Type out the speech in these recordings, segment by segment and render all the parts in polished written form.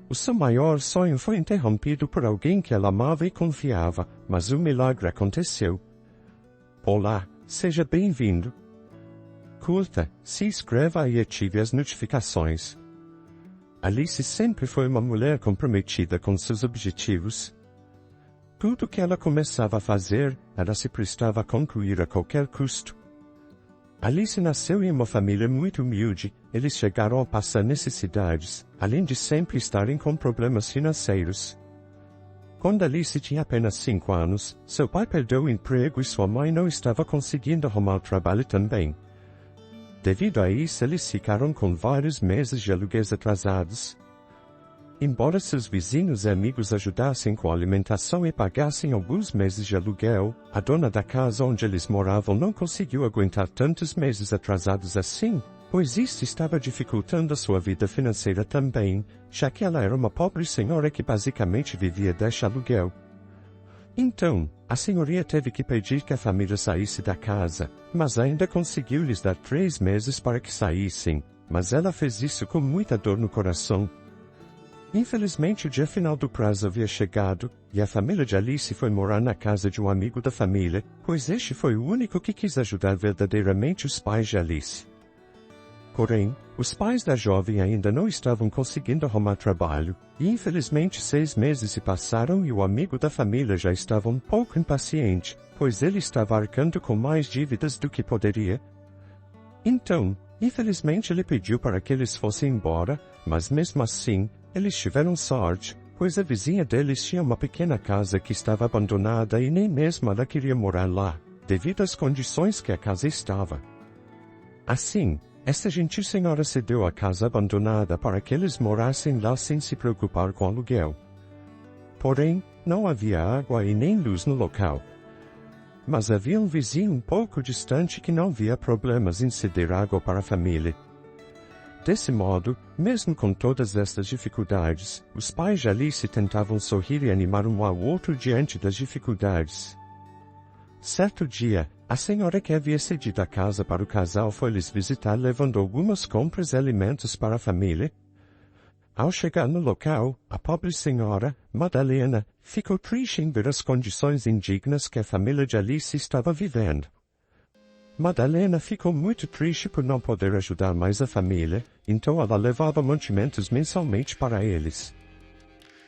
O seu maior sonho foi interrompido por alguém que ela amava e confiava, mas um milagre aconteceu. Olá, seja bem-vindo. Curta, se inscreva e ative as notificações. Alice sempre foi uma mulher comprometida com seus objetivos. Tudo que ela começava a fazer, ela se prestava a concluir a qualquer custo. Alice nasceu em uma família muito humilde, eles chegaram a passar necessidades, além de sempre estarem com problemas financeiros. Quando Alice tinha apenas 5 anos, seu pai perdeu o emprego e sua mãe não estava conseguindo arrumar trabalho também. Devido a isso, eles ficaram com vários meses de aluguéis atrasados. Embora seus vizinhos e amigos ajudassem com a alimentação e pagassem alguns meses de aluguel, a dona da casa onde eles moravam não conseguiu aguentar tantos meses atrasados assim, pois isso estava dificultando a sua vida financeira também, já que ela era uma pobre senhora que basicamente vivia deste aluguel. Então, a senhoria teve que pedir que a família saísse da casa, mas ainda conseguiu lhes dar 3 meses para que saíssem, mas ela fez isso com muita dor no coração. Infelizmente o dia final do prazo havia chegado, e a família de Alice foi morar na casa de um amigo da família, pois este foi o único que quis ajudar verdadeiramente os pais de Alice. Porém, os pais da jovem ainda não estavam conseguindo arrumar trabalho, e infelizmente 6 meses se passaram e o amigo da família já estava um pouco impaciente, pois ele estava arcando com mais dívidas do que poderia. Então, infelizmente ele pediu para que eles fossem embora, mas mesmo assim, eles tiveram sorte, pois a vizinha deles tinha uma pequena casa que estava abandonada e nem mesmo ela queria morar lá, devido às condições que a casa estava. Assim, esta gentil senhora cedeu a casa abandonada para que eles morassem lá sem se preocupar com aluguel. Porém, não havia água e nem luz no local. Mas havia um vizinho um pouco distante que não via problemas em ceder água para a família. Desse modo, mesmo com todas estas dificuldades, os pais de Alice tentavam sorrir e animar um ao outro diante das dificuldades. Certo dia, a senhora que havia cedido a casa para o casal foi lhes visitar levando algumas compras e alimentos para a família. Ao chegar no local, a pobre senhora, Madalena, ficou triste em ver as condições indignas que a família de Alice estava vivendo. Madalena ficou muito triste por não poder ajudar mais a família, então ela levava mantimentos mensalmente para eles.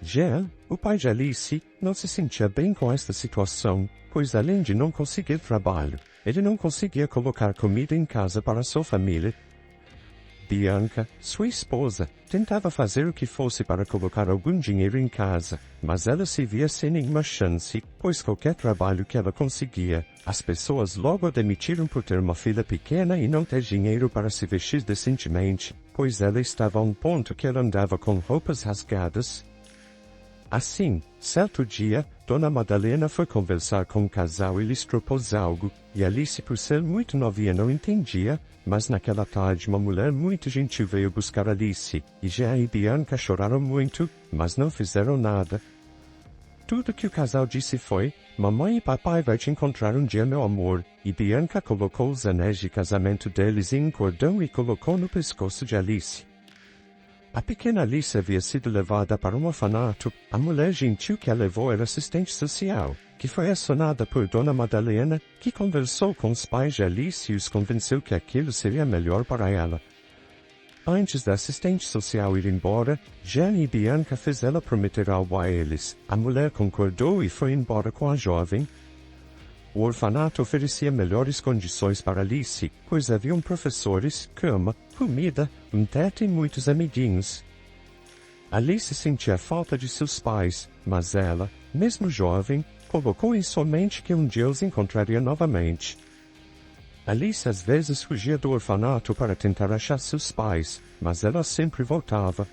Jean, o pai de Alice, não se sentia bem com esta situação, pois além de não conseguir trabalho, ele não conseguia colocar comida em casa para sua família. Bianca, sua esposa, tentava fazer o que fosse para colocar algum dinheiro em casa, mas ela se via sem nenhuma chance, pois qualquer trabalho que ela conseguia, as pessoas logo a demitiram por ter uma filha pequena e não ter dinheiro para se vestir decentemente, pois ela estava a um ponto que ela andava com roupas rasgadas. Assim, certo dia, Dona Madalena foi conversar com o casal e lhes propôs algo, e Alice, por ser muito novinha, não entendia, mas naquela tarde uma mulher muito gentil veio buscar Alice, e Jean e Bianca choraram muito, mas não fizeram nada. Tudo que o casal disse foi, mamãe e papai vai te encontrar um dia, meu amor, e Bianca colocou os anéis de casamento deles em um cordão e colocou no pescoço de Alice. A pequena Alice havia sido levada para um orfanato. A mulher gentil que a levou era assistente social, que foi acionada por Dona Madalena, que conversou com os pais de Alice e os convenceu que aquilo seria melhor para ela. Antes da assistente social ir embora, Jean e Bianca fez ela prometer algo a eles. A mulher concordou e foi embora com a jovem. O orfanato oferecia melhores condições para Alice, pois haviam professores, cama, comida, um teto e muitos amiguinhos. Alice sentia falta de seus pais, mas ela, mesmo jovem, colocou em sua mente que um dia os encontraria novamente. Alice às vezes fugia do orfanato para tentar achar seus pais, mas ela sempre voltava.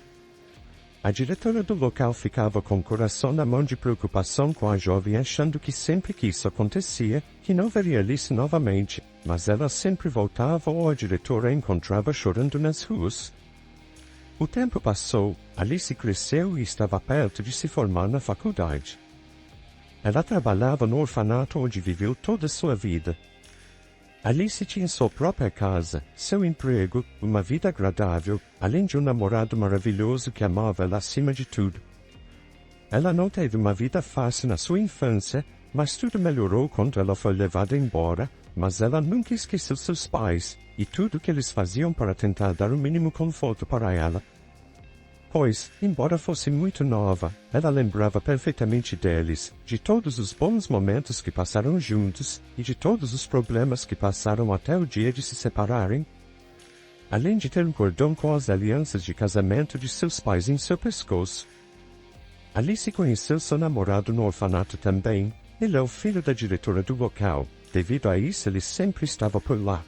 A diretora do local ficava com o coração na mão de preocupação com a jovem, achando que sempre que isso acontecia, que não veria Alice novamente, mas ela sempre voltava ou a diretora a encontrava chorando nas ruas. O tempo passou, Alice cresceu e estava perto de se formar na faculdade. Ela trabalhava no orfanato onde viveu toda a sua vida. Alice tinha sua própria casa, seu emprego, uma vida agradável, além de um namorado maravilhoso que amava ela acima de tudo. Ela não teve uma vida fácil na sua infância, mas tudo melhorou quando ela foi levada embora, mas ela nunca esqueceu seus pais, e tudo que eles faziam para tentar dar o mínimo conforto para ela. Pois, embora fosse muito nova, ela lembrava perfeitamente deles, de todos os bons momentos que passaram juntos, e de todos os problemas que passaram até o dia de se separarem. Além de ter um cordão com as alianças de casamento de seus pais em seu pescoço. Alice conheceu seu namorado no orfanato também. Ele é o filho da diretora do local. Devido a isso, ele sempre estava por lá.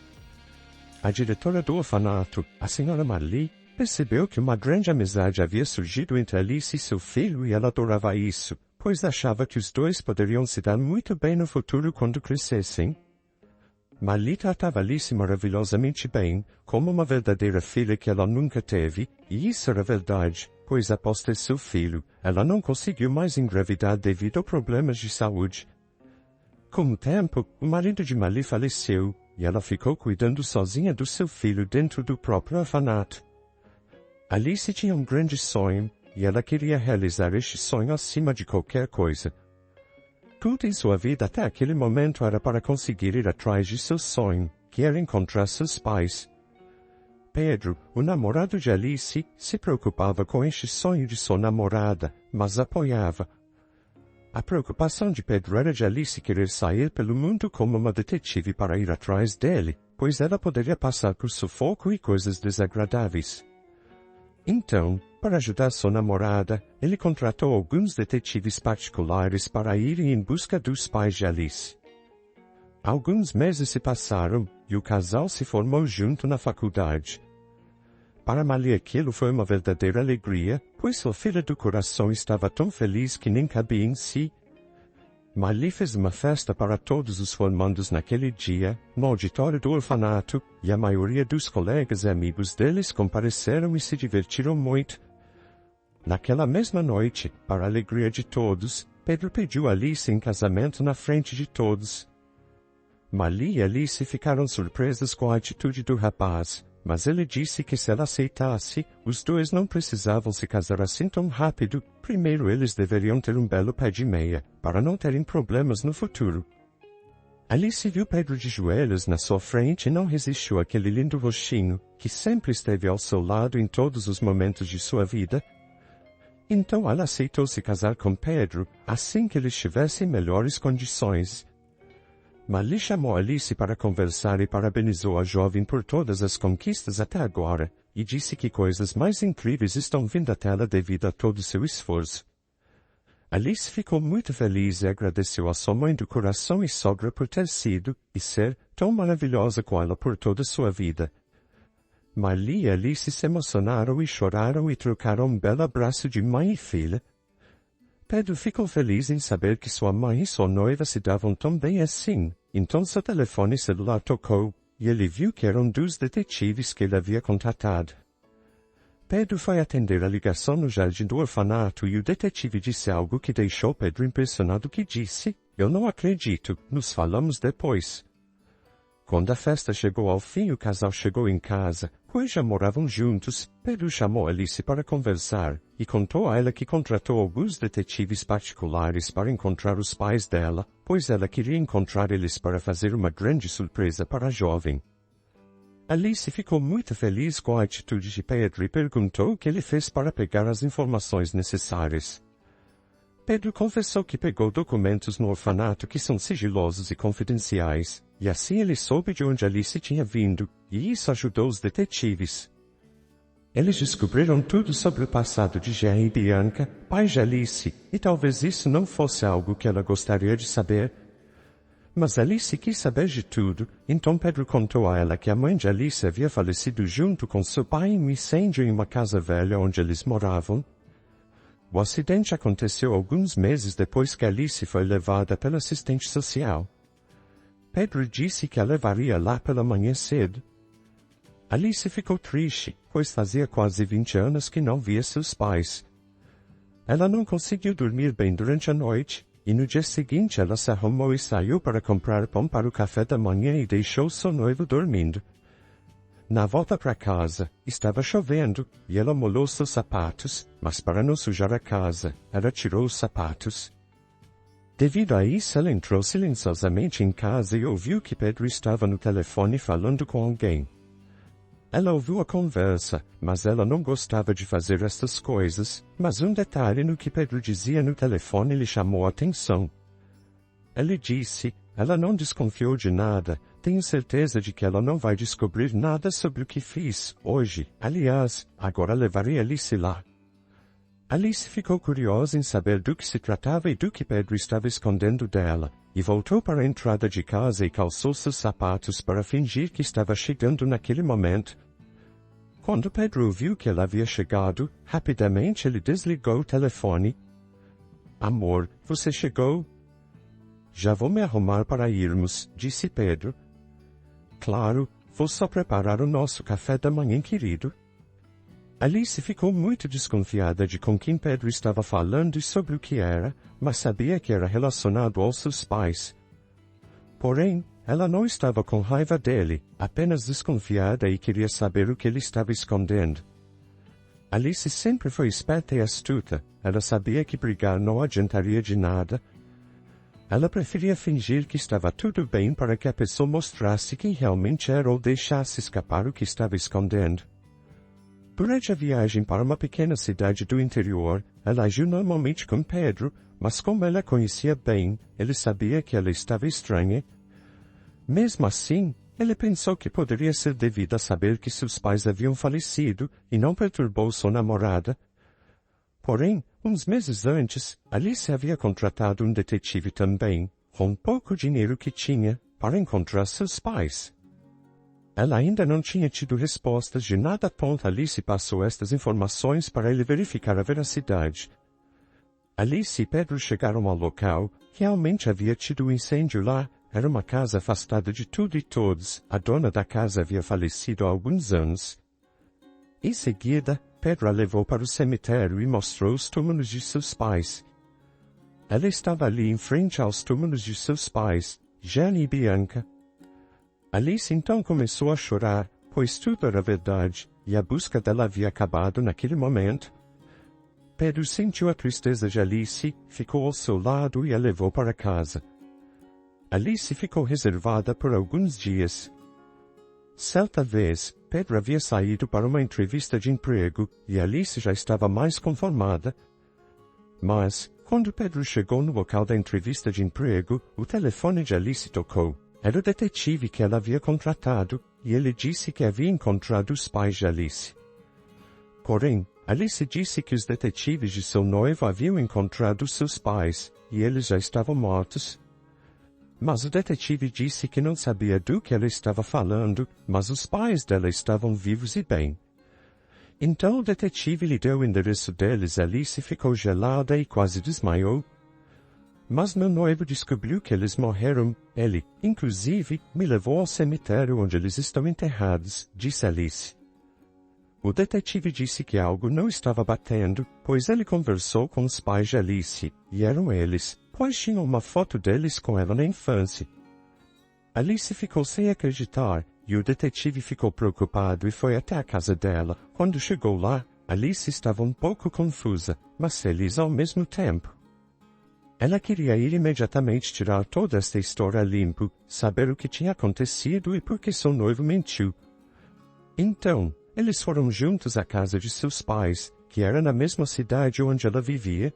A diretora do orfanato, a senhora Marley, percebeu que uma grande amizade havia surgido entre Alice e seu filho e ela adorava isso, pois achava que os dois poderiam se dar muito bem no futuro quando crescessem. Marley tratava Alice maravilhosamente bem, como uma verdadeira filha que ela nunca teve, e isso era verdade, pois após ter seu filho, ela não conseguiu mais engravidar devido a problemas de saúde. Com o tempo, o marido de Marley faleceu, e ela ficou cuidando sozinha do seu filho dentro do próprio orfanato. Alice tinha um grande sonho, e ela queria realizar este sonho acima de qualquer coisa. Tudo em sua vida até aquele momento era para conseguir ir atrás de seu sonho, que era encontrar seus pais. Pedro, o namorado de Alice, se preocupava com este sonho de sua namorada, mas apoiava. A preocupação de Pedro era de Alice querer sair pelo mundo como uma detetive para ir atrás dele, pois ela poderia passar por sufoco e coisas desagradáveis. Então, para ajudar sua namorada, ele contratou alguns detetives particulares para irem em busca dos pais de Alice. Alguns meses se passaram, e o casal se formou junto na faculdade. Para Marley aquilo foi uma verdadeira alegria, pois sua filha do coração estava tão feliz que nem cabia em si. Marley fez uma festa para todos os formandos naquele dia, no auditório do orfanato, e a maioria dos colegas e amigos deles compareceram e se divertiram muito. Naquela mesma noite, para a alegria de todos, Pedro pediu Alice em casamento na frente de todos. Marley e Alice ficaram surpresas com a atitude do rapaz, mas ele disse que se ela aceitasse, os dois não precisavam se casar assim tão rápido. Primeiro eles deveriam ter um belo pé de meia, para não terem problemas no futuro. Alice viu Pedro de joelhos na sua frente e não resistiu àquele lindo rostinho, que sempre esteve ao seu lado em todos os momentos de sua vida. Então ela aceitou se casar com Pedro, assim que ele estivesse em melhores condições. Marley chamou Alice para conversar e parabenizou a jovem por todas as conquistas até agora, e disse que coisas mais incríveis estão vindo até ela devido a todo o seu esforço. Alice ficou muito feliz e agradeceu a sua mãe do coração e sogra por ter sido, e ser, tão maravilhosa com ela por toda a sua vida. Marley e Alice se emocionaram e choraram e trocaram um belo abraço de mãe e filha. Pedro ficou feliz em saber que sua mãe e sua noiva se davam tão bem assim, então seu telefone celular tocou, e ele viu que eram dos detetives que ele havia contratado. Pedro foi atender a ligação no jardim do orfanato e o detetive disse algo que deixou Pedro impressionado que disse: "Eu não acredito, nos falamos depois." Quando a festa chegou ao fim e o casal chegou em casa, pois já moravam juntos, Pedro chamou Alice para conversar, e contou a ela que contratou alguns detetives particulares para encontrar os pais dela, pois ela queria encontrar eles para fazer uma grande surpresa para a jovem. Alice ficou muito feliz com a atitude de Pedro e perguntou o que ele fez para pegar as informações necessárias. Pedro confessou que pegou documentos no orfanato que são sigilosos e confidenciais, e assim ele soube de onde Alice tinha vindo, e isso ajudou os detetives. Eles descobriram tudo sobre o passado de Jerry e Bianca, pais de Alice, e talvez isso não fosse algo que ela gostaria de saber. Mas Alice quis saber de tudo, então Pedro contou a ela que a mãe de Alice havia falecido junto com seu pai em um incêndio em uma casa velha onde eles moravam. O acidente aconteceu alguns meses depois que Alice foi levada pela assistente social. Pedro disse que a levaria lá pela manhã cedo. Alice ficou triste, pois fazia quase 20 anos que não via seus pais. Ela não conseguiu dormir bem durante a noite, e no dia seguinte ela se arrumou e saiu para comprar pão para o café da manhã e deixou seu noivo dormindo. Na volta para casa, estava chovendo, e ela molhou seus sapatos, mas para não sujar a casa, ela tirou os sapatos. Devido a isso, ela entrou silenciosamente em casa e ouviu que Pedro estava no telefone falando com alguém. Ela ouviu a conversa, mas ela não gostava de fazer estas coisas, mas um detalhe no que Pedro dizia no telefone lhe chamou a atenção. Ele disse, ela não desconfiou de nada, tenho certeza de que ela não vai descobrir nada sobre o que fiz, hoje. Aliás, agora levarei Alice lá. Alice ficou curiosa em saber do que se tratava e do que Pedro estava escondendo dela, e voltou para a entrada de casa e calçou seus sapatos para fingir que estava chegando naquele momento. Quando Pedro viu que ela havia chegado, rapidamente ele desligou o telefone. Amor, você chegou? Já vou me arrumar para irmos, disse Pedro. Claro, vou só preparar o nosso café da manhã, querido. Alice ficou muito desconfiada de com quem Pedro estava falando e sobre o que era, mas sabia que era relacionado aos seus pais. Porém, ela não estava com raiva dele, apenas desconfiada e queria saber o que ele estava escondendo. Alice sempre foi esperta e astuta, ela sabia que brigar não adiantaria de nada. Ela preferia fingir que estava tudo bem para que a pessoa mostrasse quem realmente era ou deixasse escapar o que estava escondendo. Durante a viagem para uma pequena cidade do interior, ela agiu normalmente com Pedro, mas como ela conhecia bem, ele sabia que ela estava estranha. Mesmo assim, ele pensou que poderia ser devido a saber que seus pais haviam falecido e não perturbou sua namorada. Porém, uns meses antes, Alice havia contratado um detetive também, com pouco dinheiro que tinha, para encontrar seus pais. Ela ainda não tinha tido respostas de nada a ponto. Alice passou estas informações para ele verificar a veracidade. Alice e Pedro chegaram ao local, realmente havia tido um incêndio lá, era uma casa afastada de tudo e todos, a dona da casa havia falecido há alguns anos. Em seguida, Pedro a levou para o cemitério e mostrou os túmulos de seus pais. Ela estava ali em frente aos túmulos de seus pais, Jane e Bianca. Alice então começou a chorar, pois tudo era verdade, e a busca dela havia acabado naquele momento. Pedro sentiu a tristeza de Alice, ficou ao seu lado e a levou para casa. Alice ficou reservada por alguns dias. Certa vez, Pedro havia saído para uma entrevista de emprego, e Alice já estava mais conformada. Mas, quando Pedro chegou no local da entrevista de emprego, o telefone de Alice tocou. Era o detetive que ela havia contratado, e ele disse que havia encontrado os pais de Alice. Porém, Alice disse que os detetives de seu noivo haviam encontrado seus pais, e eles já estavam mortos. Mas o detetive disse que não sabia do que ela estava falando, mas os pais dela estavam vivos e bem. Então o detetive lhe deu o endereço deles. Alice ficou gelada e quase desmaiou. Mas meu noivo descobriu que eles morreram. Ele, inclusive, me levou ao cemitério onde eles estão enterrados, disse Alice. O detetive disse que algo não estava batendo, pois ele conversou com os pais de Alice, e eram eles, pois tinham uma foto deles com ela na infância. Alice ficou sem acreditar, e o detetive ficou preocupado e foi até a casa dela. Quando chegou lá, Alice estava um pouco confusa, mas feliz ao mesmo tempo. Ela queria ir imediatamente tirar toda esta história a limpo, saber o que tinha acontecido e por que seu noivo mentiu. Então, eles foram juntos à casa de seus pais, que era na mesma cidade onde ela vivia.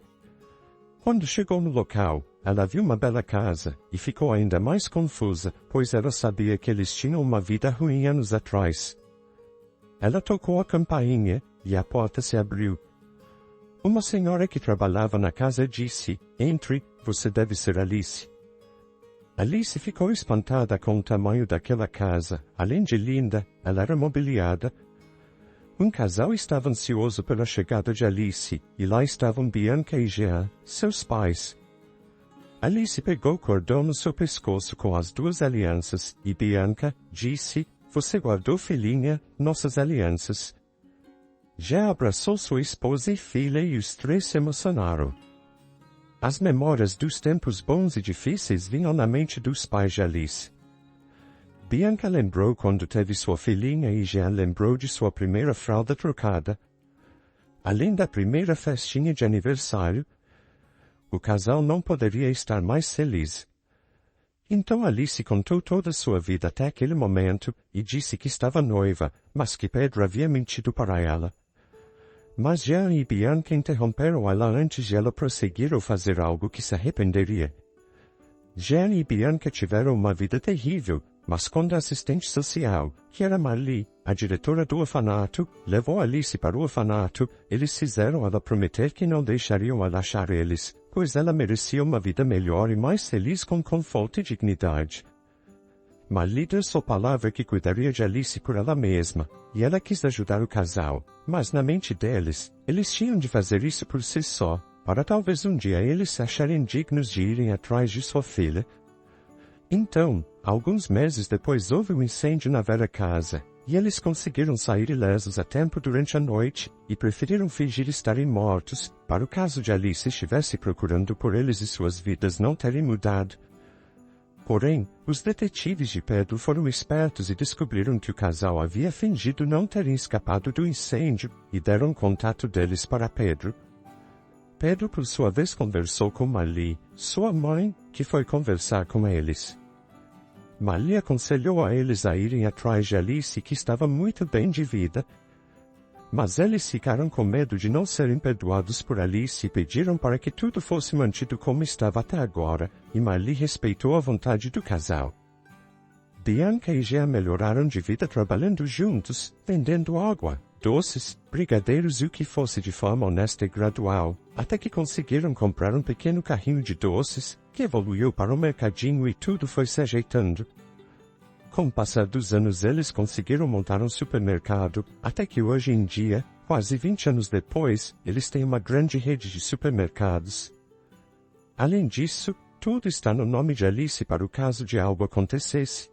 Quando chegou no local, ela viu uma bela casa, e ficou ainda mais confusa, pois ela sabia que eles tinham uma vida ruim anos atrás. Ela tocou a campainha, e a porta se abriu. Uma senhora que trabalhava na casa disse, entre, você deve ser Alice. Alice ficou espantada com o tamanho daquela casa. Além de linda, ela era mobiliada. Um casal estava ansioso pela chegada de Alice, e lá estavam Bianca e Jean, seus pais. Alice pegou o cordão no seu pescoço com as duas alianças, e Bianca disse, você guardou, filhinha, nossas alianças. Já abraçou sua esposa e filha e os três se emocionaram. As memórias dos tempos bons e difíceis vinham na mente dos pais de Alice. Bianca lembrou quando teve sua filhinha e Jean lembrou de sua primeira fralda trocada. Além da primeira festinha de aniversário, o casal não poderia estar mais feliz. Então Alice contou toda sua vida até aquele momento e disse que estava noiva, mas que Pedro havia mentido para ela. Mas Jean e Bianca interromperam ela antes de ela prosseguir ou fazer algo que se arrependeria. Jean e Bianca tiveram uma vida terrível, mas quando a assistente social, que era Marli, a diretora do orfanato, levou Alice para o orfanato, eles fizeram ela prometer que não deixariam ela achar eles, pois ela merecia uma vida melhor e mais feliz com conforto e dignidade. Marli deu sua palavra que cuidaria de Alice por ela mesma, e ela quis ajudar o casal, mas na mente deles, eles tinham de fazer isso por si só, para talvez um dia eles se acharem dignos de irem atrás de sua filha. Então, alguns meses depois houve um incêndio na velha casa, e eles conseguiram sair ilesos a tempo durante a noite, e preferiram fingir estarem mortos, para o caso de Alice estivesse procurando por eles e suas vidas não terem mudado. Porém, os detetives de Pedro foram espertos e descobriram que o casal havia fingido não terem escapado do incêndio, e deram contato deles para Pedro. Pedro por sua vez conversou com Marli, sua mãe, que foi conversar com eles. Marli aconselhou a eles a irem atrás de Alice, que estava muito bem de vida. Mas eles ficaram com medo de não serem perdoados por Alice e pediram para que tudo fosse mantido como estava até agora, e Marli respeitou a vontade do casal. Bianca e Jean melhoraram de vida trabalhando juntos, vendendo água, doces, brigadeiros e o que fosse de forma honesta e gradual, até que conseguiram comprar um pequeno carrinho de doces, que evoluiu para um mercadinho e tudo foi se ajeitando. Com o passar dos anos eles conseguiram montar um supermercado, até que hoje em dia, quase 20 anos depois, eles têm uma grande rede de supermercados. Além disso, tudo está no nome de Alice para o caso de algo acontecesse.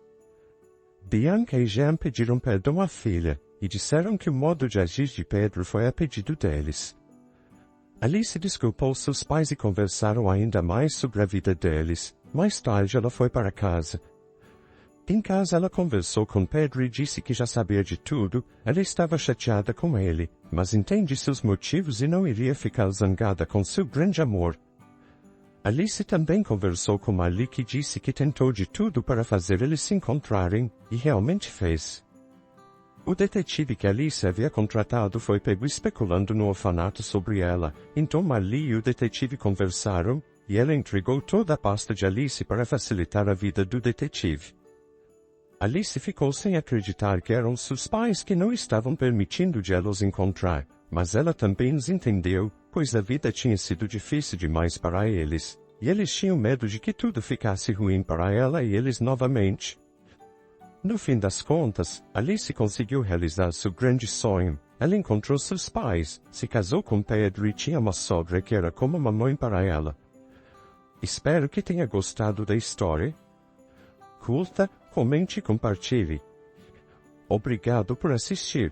Bianca e Jean pediram perdão à filha, e disseram que o modo de agir de Pedro foi a pedido deles. Alice desculpou seus pais e conversaram ainda mais sobre a vida deles. Mais tarde ela foi para casa. Em casa ela conversou com Pedro e disse que já sabia de tudo. Ela estava chateada com ele, mas entende seus motivos e não iria ficar zangada com seu grande amor. Alice também conversou com Marli, que disse que tentou de tudo para fazer eles se encontrarem, e realmente fez. O detetive que Alice havia contratado foi pego especulando no orfanato sobre ela, então Marli e o detetive conversaram, e ela entregou toda a pasta de Alice para facilitar a vida do detetive. Alice ficou sem acreditar que eram seus pais que não estavam permitindo de ela os encontrar, mas ela também os entendeu, pois a vida tinha sido difícil demais para eles, e eles tinham medo de que tudo ficasse ruim para ela e eles novamente. No fim das contas, Alice conseguiu realizar seu grande sonho. Ela encontrou seus pais, se casou com Pedro e tinha uma sogra que era como uma mãe para ela. Espero que tenha gostado da história. Curta, comente e compartilhe. Obrigado por assistir.